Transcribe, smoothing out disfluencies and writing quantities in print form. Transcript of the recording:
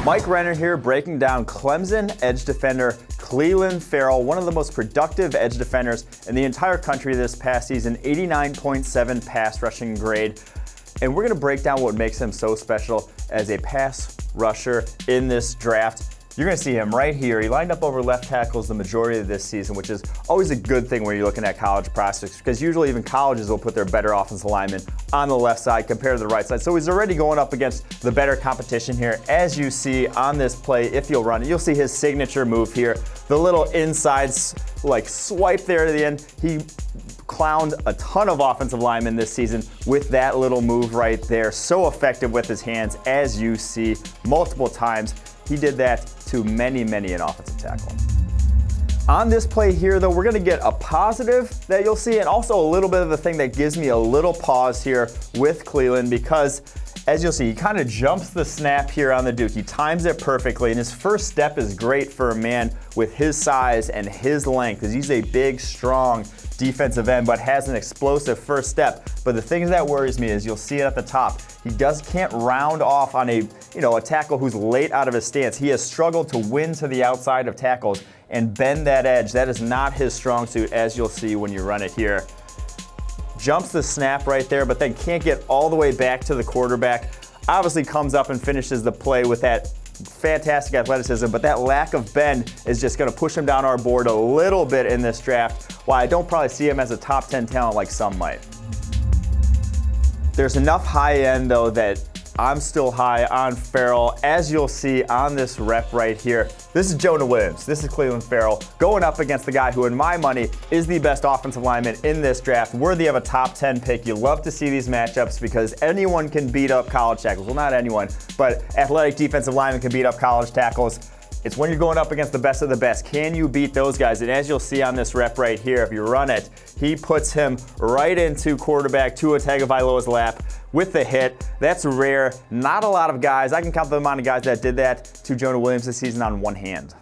Mike Renner here, breaking down Clemson edge defender Clelin Ferrell, one of the most productive edge defenders in the entire country this past season, 89.7 pass rushing grade. And we're going to break down what makes him so special as a pass rusher in this draft. You're going to see him right here. He lined up over left tackles the majority of this season, which is always a good thing when you're looking at college prospects, because usually even colleges will put their better offensive linemen on the left side compared to the right side. So he's already going up against the better competition here. As you see on this play, if you'll run it, you'll see his signature move here. The little inside like swipe there to the end. He clowned a ton of offensive linemen this season with that little move right there. So effective with his hands, as you see multiple times. He did that to many an offensive tackle. On this play here, though, we're going to get a positive that you'll see, and also a little bit of the thing that gives me a little pause here with Clelin, because as you'll see, he kind of jumps the snap here on the Duke. He times it perfectly, and his first step is great for a man with his size and his length, because he's a big, strong defensive end, but has an explosive first step. But the thing that worries me is you'll see it at the top. He can't round off on a tackle who's late out of his stance. He has struggled to win to the outside of tackles and bend that edge. That is not his strong suit, as you'll see when you run it here. Jumps the snap right there, but then can't get all the way back to the quarterback. Obviously comes up and finishes the play with that fantastic athleticism, but that lack of bend is just going to push him down our board a little bit in this draft, while I don't probably see him as a top 10 talent like some might. There's enough high end, though, that I'm still high on Ferrell, as you'll see on this rep right here. This is Jonah Williams. This is Clelin Ferrell going up against the guy who, in my money, is the best offensive lineman in this draft, worthy of a top 10 pick. You love to see these matchups because anyone can beat up college tackles. Well, not anyone, but athletic defensive linemen can beat up college tackles. It's when you're going up against the best of the best. Can you beat those guys? And as you'll see on this rep right here, if you run it, he puts him right into quarterback Tua Tagovailoa's lap with the hit. That's rare. Not a lot of guys. I can count the amount of guys that did that to Jonah Williams this season on one hand.